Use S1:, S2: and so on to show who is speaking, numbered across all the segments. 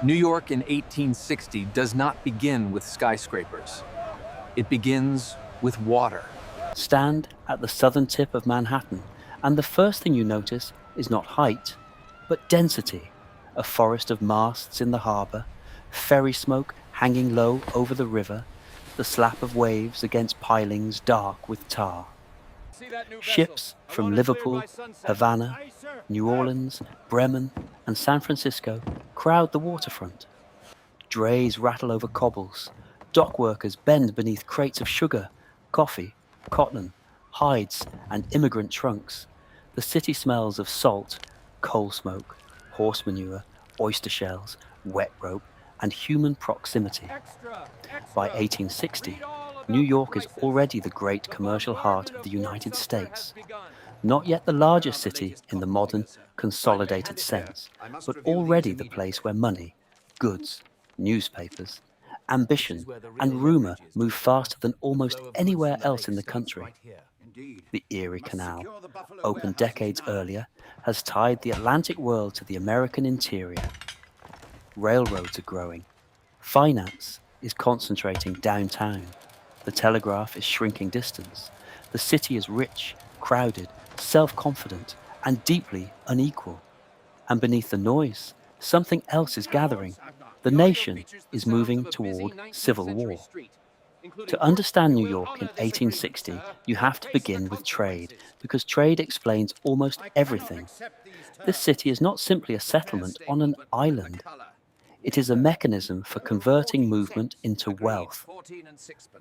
S1: New York in 1860 does not begin with skyscrapers. It begins with water.
S2: Stand at the southern tip of Manhattan, and the first thing you notice is not height, but density. A forest of masts in the harbor, ferry smoke hanging low over the river, the slap of waves against pilings dark with tar. Ships from Liverpool, Havana, New Orleans, Bremen, and San Francisco crowd the waterfront. Drays rattle over cobbles. Dock workers bend beneath crates of sugar, coffee, cotton, hides, and immigrant trunks. The city smells of salt, coal smoke, horse manure, oyster shells, wet rope, and human proximity. By 1860, New York is already the great commercial heart of the United States. Not yet the largest city in the modern, consolidated sense, but already the place where money, goods, newspapers, ambition, and rumor move faster than almost anywhere else in the country. The Erie Canal, opened decades earlier, has tied the Atlantic world to the American interior. Railroads are growing. Finance is concentrating downtown. The telegraph is shrinking distance. The city is rich, crowded, self-confident, and deeply unequal. And beneath the noise, something else is gathering. The nation is moving toward civil war. To understand New York in 1860, you have to begin with trade, because trade explains almost everything. This city is not simply a settlement on an island. It is a mechanism for converting movement into wealth.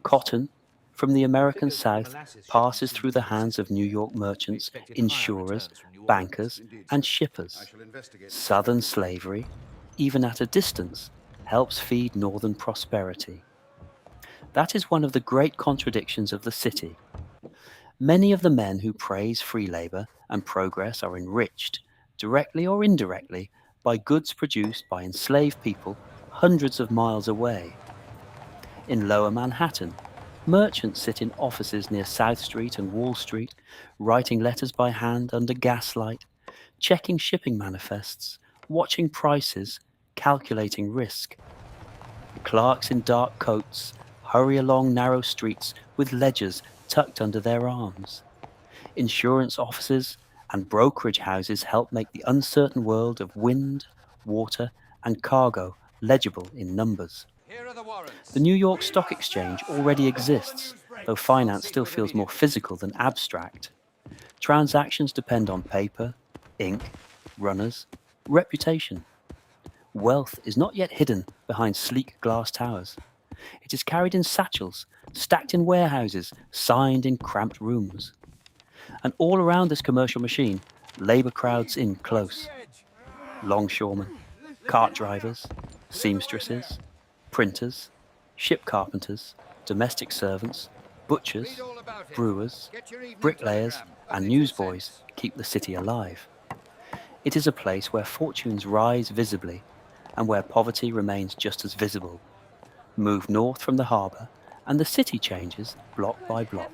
S2: Cotton from the American South passes through the hands of New York merchants, insurers, bankers, and shippers. Southern slavery, even at a distance, helps feed northern prosperity. That is one of the great contradictions of the city. Many of the men who praise free labor and progress are enriched, directly or indirectly, by goods produced by enslaved people hundreds of miles away. In Lower Manhattan, merchants sit in offices near South Street and Wall Street, writing letters by hand under gaslight, checking shipping manifests, watching prices, calculating risk. Clerks in dark coats hurry along narrow streets with ledgers tucked under their arms. Insurance offices and brokerage houses help make the uncertain world of wind, water, and cargo legible in numbers. The New York Stock Exchange already exists, though finance still feels more physical than abstract. Transactions depend on paper, ink, runners, reputation. Wealth is not yet hidden behind sleek glass towers. It is carried in satchels, stacked in warehouses, signed in cramped rooms. And all around this commercial machine, labor crowds in close. Longshoremen, cart drivers, seamstresses, printers, ship carpenters, domestic servants, butchers, brewers, bricklayers, and newsboys keep the city alive. It is a place where fortunes rise visibly and where poverty remains just as visible. Move north from the harbour, and the city changes block by block.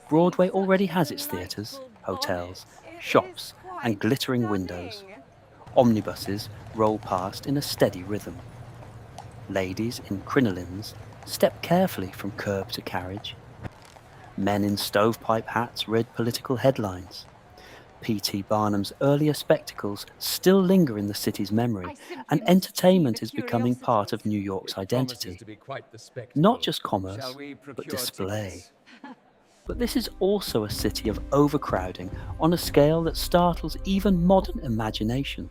S2: Broadway already has its theatres, hotels, shops, and glittering windows. Omnibuses roll past in a steady rhythm. Ladies in crinolines step carefully from curb to carriage. Men in stovepipe hats read political headlines. P.T. Barnum's earlier spectacles still linger in the city's memory, and entertainment is becoming part of New York's identity. Not just commerce, but display. But this is also a city of overcrowding on a scale that startles even modern imagination.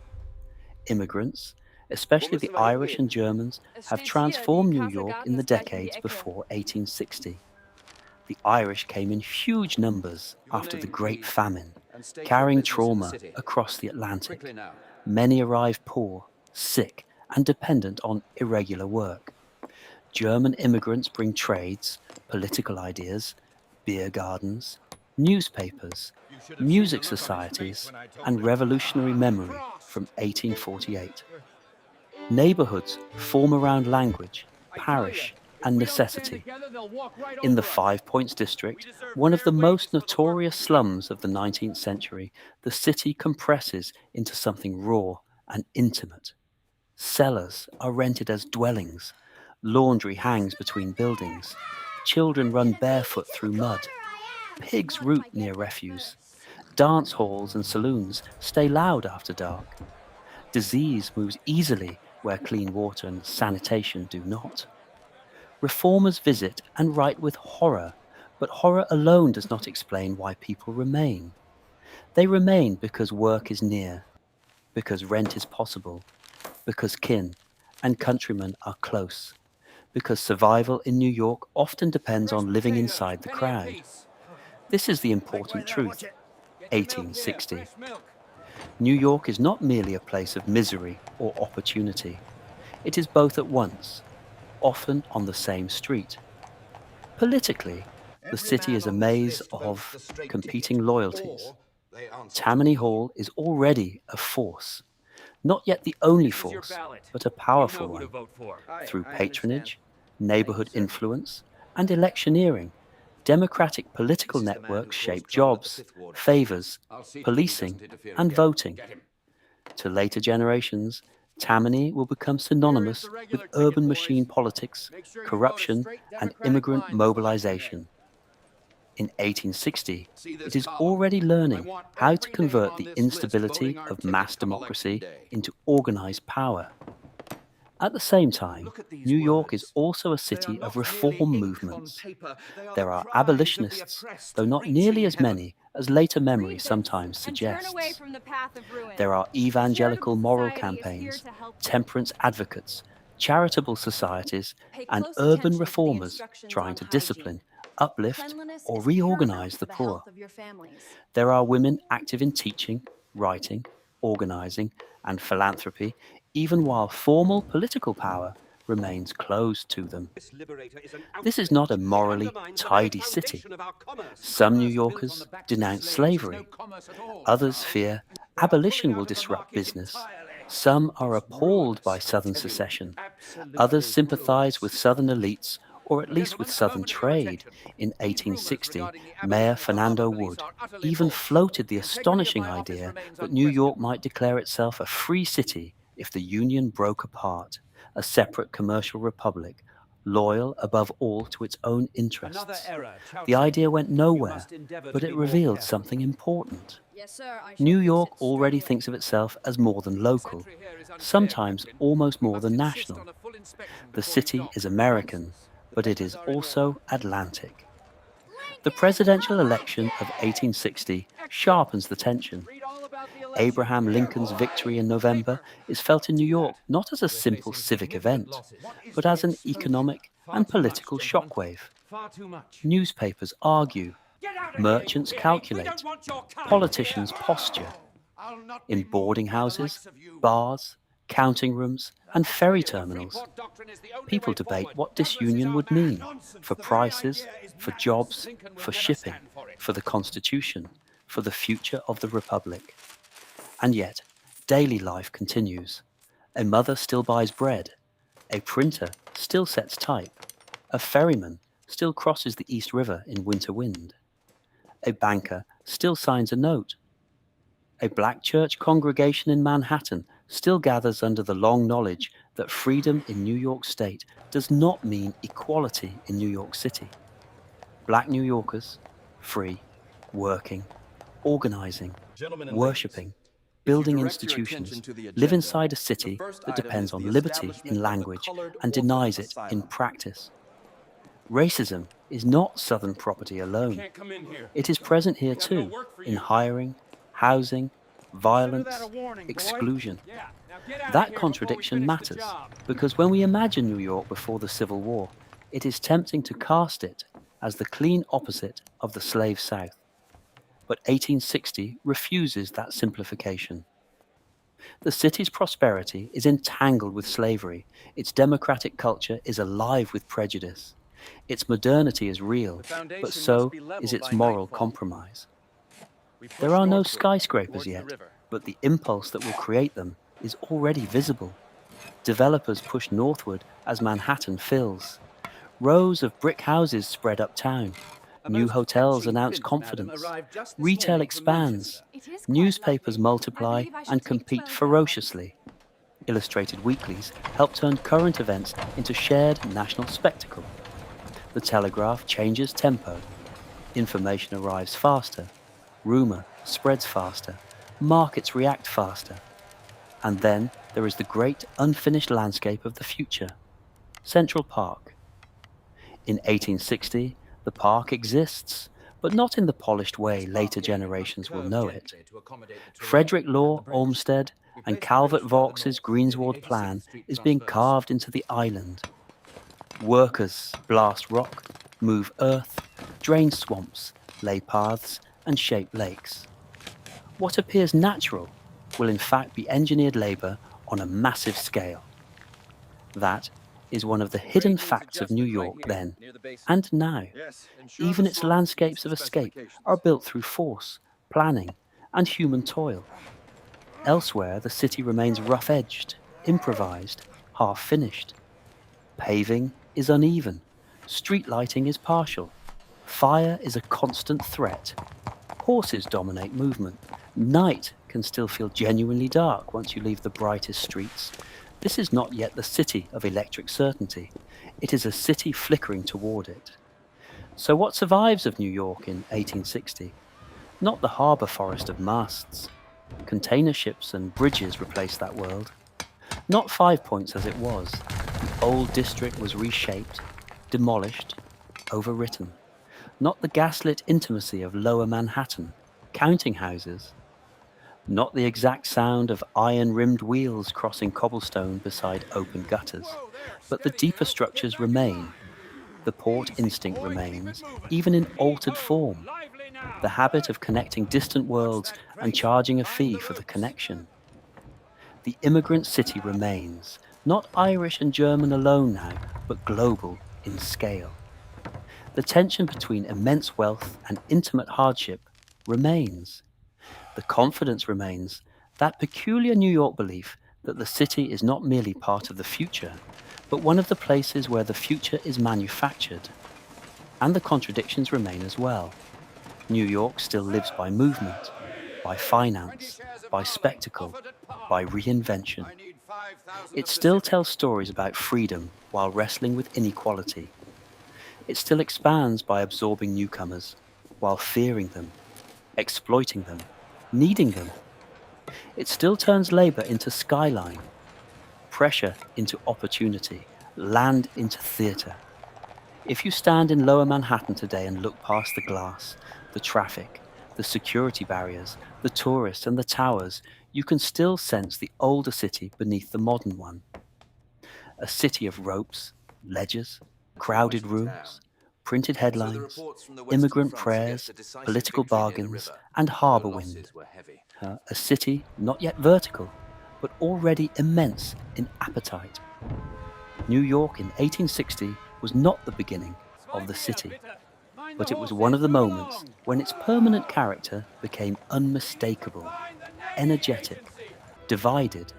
S2: Immigrants, especially the Irish and Germans, have transformed New York in the decades before 1860. The Irish came in huge numbers after the Great Famine, carrying trauma across the Atlantic. Many arrived poor, sick, and dependent on irregular work. German immigrants bring trades, political ideas, beer gardens, newspapers, music societies, and revolutionary memory from 1848. Neighborhoods form around language, parish, and necessity. In the Five Points district, one of the most notorious slums of the 19th century, the city compresses into something raw and intimate. Cellars are rented as dwellings. Laundry hangs between buildings. Children run barefoot through mud. Pigs root near refuse. Dance halls and saloons stay loud after dark. Disease moves easily where clean water and sanitation do not. Reformers visit and write with horror, but horror alone does not explain why people remain. They remain because work is near, because rent is possible, because kin and countrymen are close, because survival in New York often depends on living inside the crowd. This is the important truth. 1860. New York is not merely a place of misery or opportunity. It is both at once, often on the same street. Politically, the city is a maze of competing loyalties. Tammany Hall is already a force, not yet the only force, but a powerful one, through patronage, neighborhood influence, and electioneering. Democratic political networks shape jobs, favors, policing, and voting. To later generations, Tammany will become synonymous with urban machine politics, corruption, and immigrant mobilization. In 1860, it is already learning how to convert the instability of mass democracy into organized power. At the same time, New York is also a city of reform movements. There are abolitionists, though not nearly as many as later memory sometimes suggests. There are evangelical moral campaigns, temperance advocates, charitable societies, and urban reformers trying to discipline, uplift, or reorganize the poor. There are women active in teaching, writing, organizing, and philanthropy, even while formal political power remains closed to them. This is not a morally tidy city. Some New Yorkers denounce slavery. Others fear abolition will disrupt business. Some are appalled by Southern secession. Others sympathize with Southern elites, or at least with Southern trade. In 1860, Mayor Fernando Wood even floated the astonishing idea that New York might declare itself a free city if the Union broke apart, a separate commercial republic, loyal above all to its own interests. The idea went nowhere, but it revealed something important. New York already thinks of itself as more than local, sometimes almost more than national. The city is American, but it is also Atlantic. The presidential election of 1860 sharpens the tension. Abraham Lincoln's victory in November is felt in New York not as a simple civic event, but as an economic and political shockwave. Newspapers argue, merchants calculate, politicians posture. In boarding houses, bars, counting rooms, and ferry terminals, people debate what disunion would mean for prices, for jobs, for shipping, for the Constitution, for the future of the Republic. And yet, daily life continues. A mother still buys bread. A printer still sets type. A ferryman still crosses the East River in winter wind. A banker still signs a note. A black church congregation in Manhattan still gathers under the long knowledge that freedom in New York State does not mean equality in New York City. Black New Yorkers, free, working, organizing, worshipping, building institutions, live inside a city that depends on liberty in language and denies it in practice. Racism is not Southern property alone. It is present here too, in hiring, housing, violence, exclusion. That contradiction matters because when we imagine New York before the Civil War, it is tempting to cast it as the clean opposite of the slave South. But 1860 refuses that simplification. The city's prosperity is entangled with slavery. Its democratic culture is alive with prejudice. Its modernity is real, but so is its moral compromise. There are no skyscrapers yet, but the impulse that will create them is already visible. Developers push northward as Manhattan fills. Rows of brick houses spread uptown. New hotels announce confidence. Retail expands. Newspapers multiply and compete ferociously. Illustrated weeklies help turn current events into shared national spectacle. The telegraph changes tempo. Information arrives faster. Rumour spreads faster. Markets react faster. And then there is the great unfinished landscape of the future, Central Park. In 1860, the park exists, but not in the polished way later generations will know it. Frederick Law Olmsted and Calvert Vaux's Greensward plan is being carved into the island. Workers blast rock, move earth, drain swamps, lay paths, and shape lakes. What appears natural will in fact be engineered labour on a massive scale. That is one of the hidden facts of New York then and now. Even its landscapes of escape are built through force, planning, and human toil. Elsewhere, the city remains rough-edged, improvised, half-finished. Paving is uneven, street lighting is partial, fire is a constant threat. Horses dominate movement. Night can still feel genuinely dark once you leave the brightest streets. This is not yet the city of electric certainty. It is a city flickering toward it. So what survives of New York in 1860? Not the harbour forest of masts. Container ships and bridges replaced that world. Not 5 Points as it was. The old district was reshaped, demolished, overwritten. Not the gaslit intimacy of lower Manhattan, counting houses. Not the exact sound of iron-rimmed wheels crossing cobblestone beside open gutters, but the deeper structures remain. The port instinct remains, even in altered form. The habit of connecting distant worlds and charging a fee for the connection. The immigrant city remains, not Irish and German alone now, but global in scale. The tension between immense wealth and intimate hardship remains. The confidence remains, that peculiar New York belief that the city is not merely part of the future, but one of the places where the future is manufactured. And the contradictions remain as well. New York still lives by movement, by finance, by spectacle, by reinvention. It still tells stories about freedom while wrestling with inequality. It still expands by absorbing newcomers, while fearing them, exploiting them, needing them. It still turns labour into skyline, pressure into opportunity, land into theatre. If you stand in lower Manhattan today and look past the glass, the traffic, the security barriers, the tourists and the towers, you can still sense the older city beneath the modern one. A city of ropes, ledgers, crowded rooms, printed headlines, immigrant prayers, political bargains, and harbour wind. A city not yet vertical, but already immense in appetite. New York in 1860 was not the beginning of the city, but it was one of the moments when its permanent character became unmistakable, energetic, divided,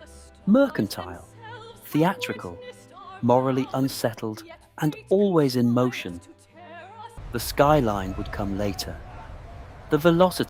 S2: mercantile, theatrical, morally unsettled, and always in motion. The skyline would come later. The velocity